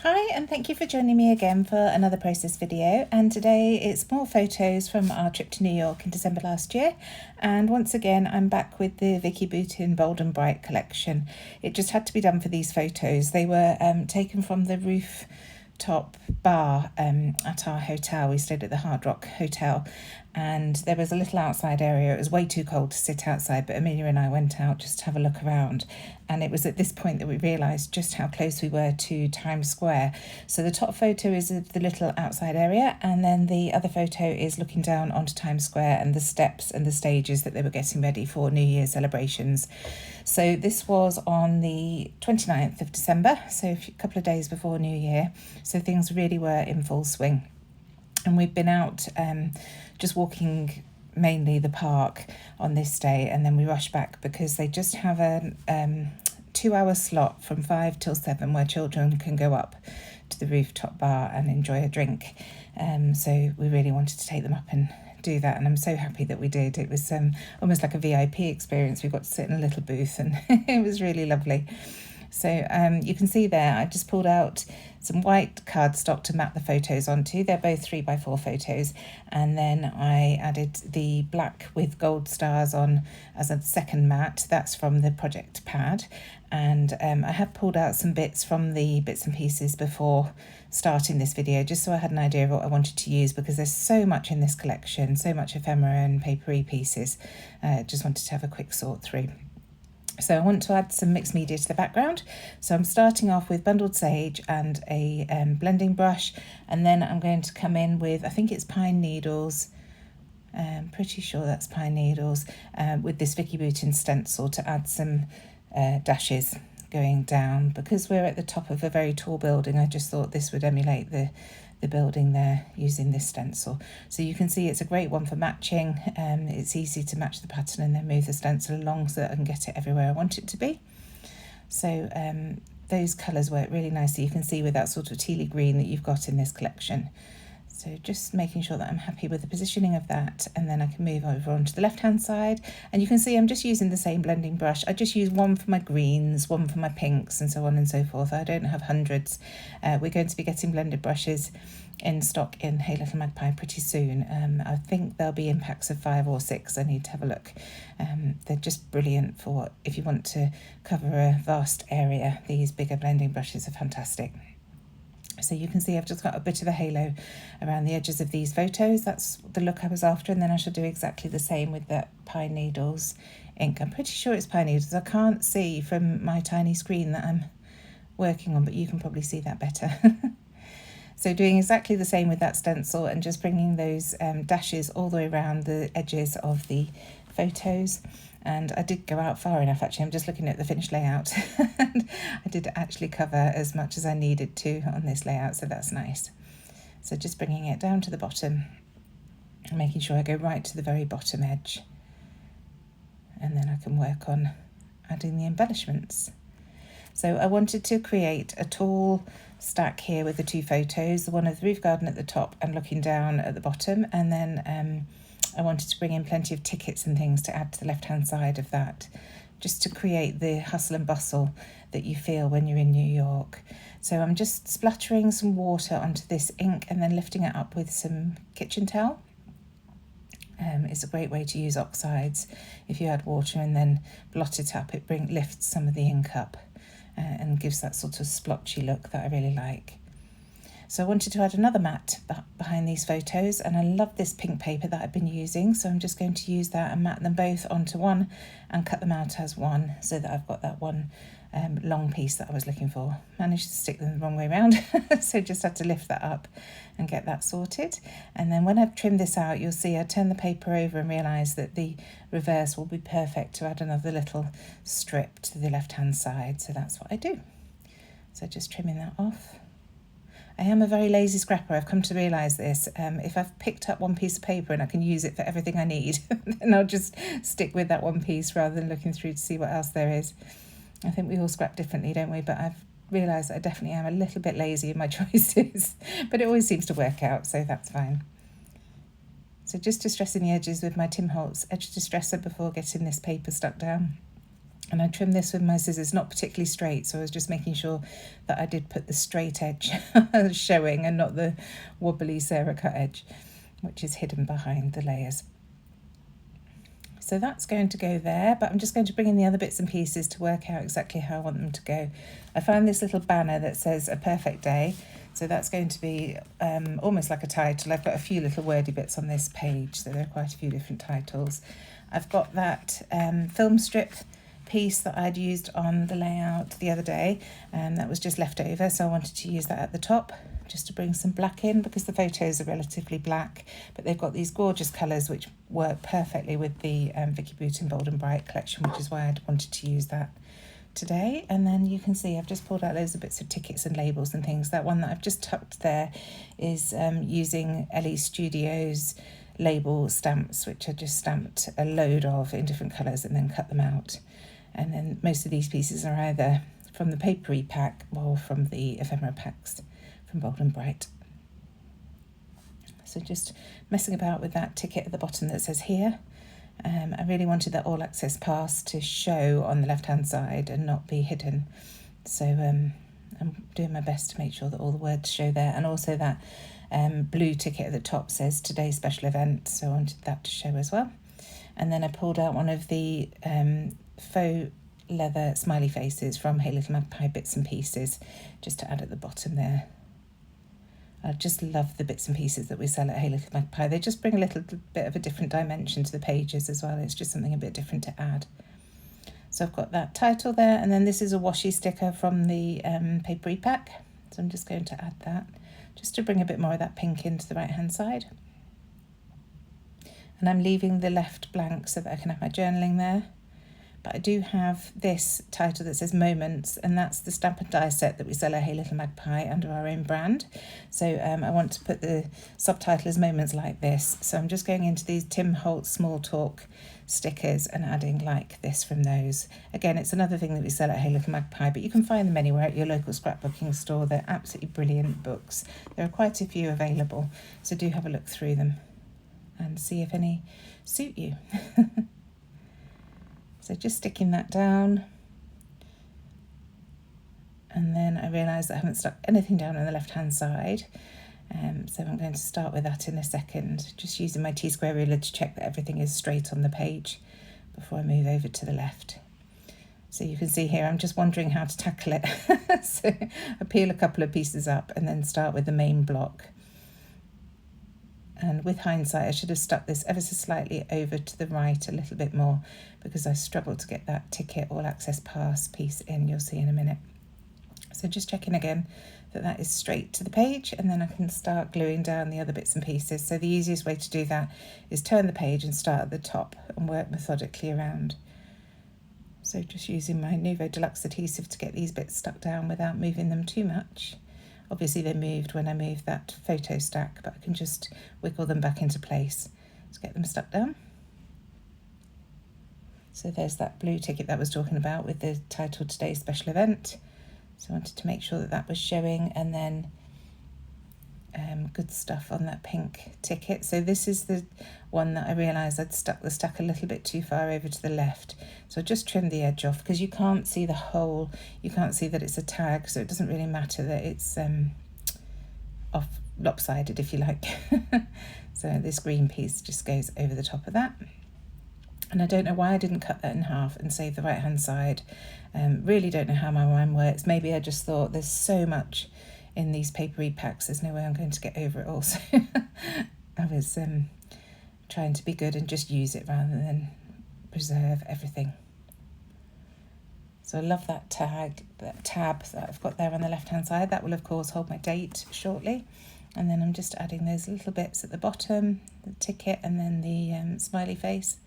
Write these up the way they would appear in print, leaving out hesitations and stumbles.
Hi, and thank you for joining me again for another process video. And today it's more photos from our trip to New York in December last year. And once again, I'm back with the Vicki Boutin Bold and Bright collection. It just had to be done for these photos. They were taken from the rooftop bar at our hotel. We stayed at the Hard Rock Hotel, and there was a little outside area. It was way too cold to sit outside, but Amelia and I went out just to have a look around. And it was at this point that we realised just how close we were to Times Square. So the top photo is of the little outside area, and then the other photo is looking down onto Times Square and the steps and the stages that they were getting ready for New Year celebrations. So this was on the 29th of December, so a couple of days before New Year. So things really were in full swing. And we've been out just walking mainly the park on this day, and then we rush back because they just have a 2-hour slot from 5 till 7 where children can go up to the rooftop bar and enjoy a drink. So we really wanted to take them up and do that, and I'm so happy that we did. It was almost like a VIP experience. We got to sit in a little booth and it was really lovely. So you can see there, I just pulled out some white cardstock to map the photos onto. They're both 3x4 photos. And then I added the black with gold stars on as a second mat. That's from the project pad. And I have pulled out some bits from the bits and pieces before starting this video, just so I had an idea of what I wanted to use, because there's so much in this collection, so much ephemera and papery pieces. Just wanted to have a quick sort through. So I want to add some mixed media to the background. So I'm starting off with bundled sage and a blending brush, and then I'm going to come in with, I think it's pine needles, I'm pretty sure that's pine needles, with this Vicki Boutin stencil to add some dashes going down. Because we're at the top of a very tall building, I just thought this would emulate the building there using this stencil. So you can see it's a great one for matching. It's easy to match the pattern and then move the stencil along so that I can get it everywhere I want it to be. So those colours work really nicely. You can see with that sort of tealy green that you've got in this collection. So just making sure that I'm happy with the positioning of that, and then I can move over onto the left hand side, and you can see I'm just using the same blending brush. I just use one for my greens, one for my pinks, and so on and so forth. I don't have hundreds. We're going to be getting blended brushes in stock in Hey Little Magpie pretty soon. I think there'll be in packs of 5 or 6. I need to have a look. They're just brilliant for if you want to cover a vast area. These bigger blending brushes are fantastic. So you can see I've just got a bit of a halo around the edges of these photos. That's the look I was after, and then I shall do exactly the same with that pine needles ink. I'm pretty sure it's pine needles. I can't see from my tiny screen that I'm working on, but you can probably see that better. So doing exactly the same with that stencil and just bringing those dashes all the way around the edges of the photos. And I did go out far enough, actually. I'm just looking at the finished layout. And I did actually cover as much as I needed to on this layout, so that's nice. So just bringing it down to the bottom and making sure I go right to the very bottom edge. And then I can work on adding the embellishments. So I wanted to create a tall stack here with the 2 photos, the one of the roof garden at the top and looking down at the bottom, and then I wanted to bring in plenty of tickets and things to add to the left-hand side of that, just to create the hustle and bustle that you feel when you're in New York. So I'm just splattering some water onto this ink and then lifting it up with some kitchen towel. It's a great way to use oxides. If you add water and then blot it up, it lifts some of the ink up and gives that sort of splotchy look that I really like. So I wanted to add another mat behind these photos, and I love this pink paper that I've been using, so I'm just going to use that and mat them both onto one and cut them out as one, so that I've got that one long piece that I was looking for. Managed to stick them the wrong way around, so just had to lift that up and get that sorted. And then when I've trimmed this out, you'll see I turn the paper over and realise that the reverse will be perfect to add another little strip to the left-hand side, so that's what I do. So just trimming that off. I am a very lazy scrapper. I've come to realise this. If I've picked up one piece of paper and I can use it for everything I need, then I'll just stick with that one piece rather than looking through to see what else there is. I think we all scrap differently, don't we? But I've realised I definitely am a little bit lazy in my choices, but it always seems to work out, so that's fine. So just distressing the edges with my Tim Holtz edge distresser before getting this paper stuck down. And I trimmed this with my scissors, not particularly straight, so I was just making sure that I did put the straight edge showing and not the wobbly Sarah cut edge, which is hidden behind the layers. So that's going to go there, but I'm just going to bring in the other bits and pieces to work out exactly how I want them to go. I found this little banner that says "A Perfect Day," so that's going to be almost like a title. I've got a few little wordy bits on this page, so there are quite a few different titles. I've got that film strip piece that I'd used on the layout the other day, and that was just left over, so I wanted to use that at the top just to bring some black in, because the photos are relatively black, but they've got these gorgeous colours which work perfectly with the Vicki Boutin Bold and Bright collection, which is why I wanted to use that today. And then you can see I've just pulled out loads of bits of tickets and labels and things. That one that I've just tucked there is using Ellie Studios label stamps, which I just stamped a load of in different colours and then cut them out. And then most of these pieces are either from the papery pack or from the ephemera packs from Bold and Bright. So just messing about with that ticket at the bottom that says "Here." I really wanted that all access pass to show on the left hand side and not be hidden. So I'm doing my best to make sure that all the words show there, and also that blue ticket at the top says "Today's Special Event," so I wanted that to show as well. And then I pulled out one of the faux leather smiley faces from Hey Little Magpie bits and pieces just to add at the bottom there. I just love the bits and pieces that we sell at Hey Little Magpie. They just bring a little bit of a different dimension to the pages as well. It's just something a bit different to add. So I've got that title there, and then this is a washi sticker from the papery pack. So I'm just going to add that just to bring a bit more of that pink into the right hand side. And I'm leaving the left blank so that I can have my journaling there. But I do have this title that says "Moments," and that's the stamp and die set that we sell at Hey Little Magpie under our own brand. So I want to put the subtitle as "Moments Like This." So I'm just going into these Tim Holtz Small Talk stickers and adding "like this" from those. Again, it's another thing that we sell at Hey Little Magpie, but you can find them anywhere at your local scrapbooking store. They're absolutely brilliant books. There are quite a few available, so do have a look through them and see if any suit you. So just sticking that down, and then I realised that I haven't stuck anything down on the left hand side, so I'm going to start with that in a second, just using my T-square ruler to check that everything is straight on the page before I move over to the left. So you can see here I'm just wondering how to tackle it. So I peel a couple of pieces up and then start with the main block. And with hindsight, I should have stuck this ever so slightly over to the right a little bit more, because I struggled to get that ticket all access pass piece in. You'll see in a minute. So just checking again that that is straight to the page, and then I can start gluing down the other bits and pieces. So the easiest way to do that is turn the page and start at the top and work methodically around. So just using my Nuvo Deluxe adhesive to get these bits stuck down without moving them too much. Obviously they moved when I moved that photo stack, but I can just wiggle them back into place to get them stuck down. So there's that blue ticket that I was talking about with the title "Today's Special Event." So I wanted to make sure that that was showing, and then good stuff on that pink ticket. So this is the one that I realised I'd stuck the stack a little bit too far over to the left. So I just trimmed the edge off, because you can't see the hole, you can't see that it's a tag, so it doesn't really matter that it's off lopsided, if you like. So this green piece just goes over the top of that. And I don't know why I didn't cut that in half and save the right hand side. Really don't know how my mind works. Maybe I just thought there's so much in these papery packs, there's no way I'm going to get over it all. So I was trying to be good and just use it rather than preserve everything. So I love that tab that I've got there on the left hand side. That will of course hold my date shortly. And then I'm just adding those little bits at the bottom, the ticket and then the smiley face.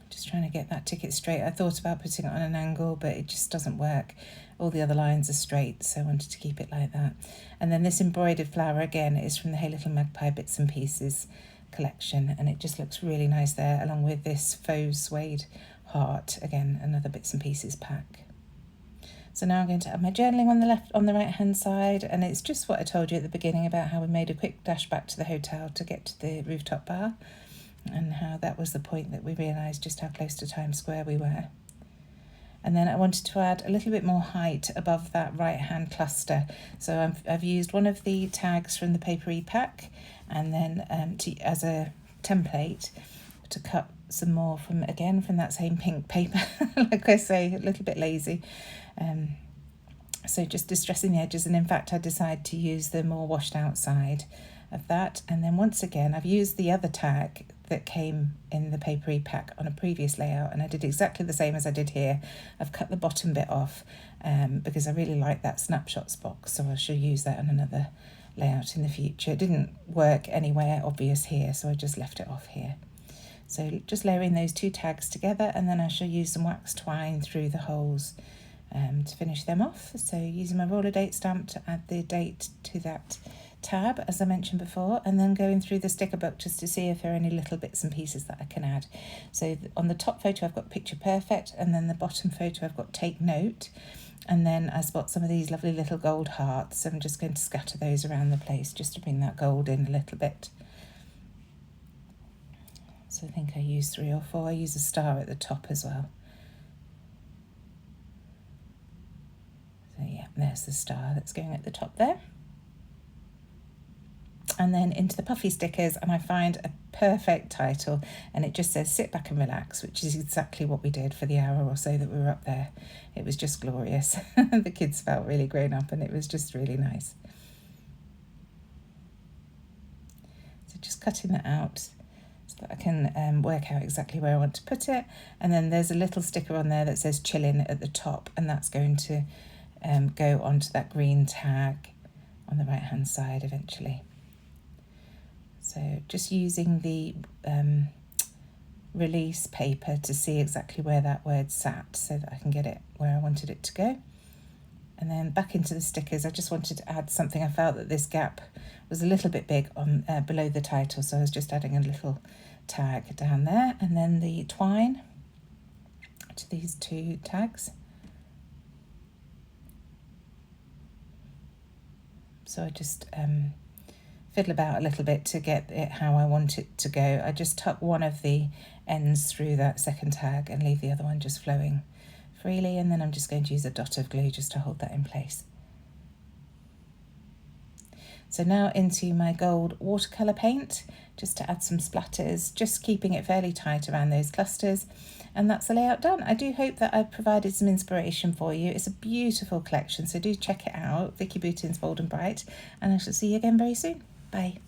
Just trying to get that ticket straight. I thought about putting it on an angle, but it just doesn't work. All the other lines are straight, so I wanted to keep it like that. And then this embroidered flower again is from the Hey Little Magpie Bits and Pieces collection, and it just looks really nice there, along with this faux suede heart, again another Bits and Pieces pack. So now I'm going to add my journaling on the right hand side, and it's just what I told you at the beginning about how we made a quick dash back to the hotel to get to the rooftop bar. and how that was the point that we realised just how close to Times Square we were. And then I wanted to add a little bit more height above that right-hand cluster. So I've used one of the tags from the papery pack, and then as a template to cut some more from that same pink paper. Like I say, a little bit lazy. So just distressing the edges, and in fact I decided to use the more washed out side of that. And then once again I've used the other tag that came in the papery pack on a previous layout, and I did exactly the same as I did here. I've cut the bottom bit off because I really like that snapshots box, so I shall use that on another layout in the future. It didn't work anywhere obvious here, so I just left it off here. So just layering those two tags together, and then I shall use some wax twine through the holes to finish them off. So using my roller date stamp to add the date to that tab, as I mentioned before, and then going through the sticker book just to see if there are any little bits and pieces that I can add. So on the top photo I've got Picture Perfect, and then the bottom photo I've got Take Note, and then I spot some of these lovely little gold hearts. So I'm just going to scatter those around the place just to bring that gold in a little bit. So I think I use 3 or 4. I use a star at the top as well. So yeah, there's the star that's going at the top there. And then into the puffy stickers, and I find a perfect title, and it just says Sit Back and Relax, which is exactly what we did for the hour or so that we were up there. It was just glorious. The kids felt really grown up, and it was just really nice. So just cutting that out so that I can work out exactly where I want to put it. And then there's a little sticker on there that says Chillin' at the top, and that's going to go onto that green tag on the right hand side eventually. So just using the release paper to see exactly where that word sat so that I can get it where I wanted it to go. And then back into the stickers, I just wanted to add something. I felt that this gap was a little bit big on below the title, so I was just adding a little tag down there, and then the twine to these two tags. So I just fiddle about a little bit to get it how I want it to go. I just tuck one of the ends through that second tag and leave the other one just flowing freely, and then I'm just going to use a dot of glue just to hold that in place. So now into my gold watercolour paint, just to add some splatters, just keeping it fairly tight around those clusters. And that's the layout done. I do hope that I've provided some inspiration for you. It's a beautiful collection, so do check it out, Vicki Boutin's Bold and Bright, and I shall see you again very soon. Bye.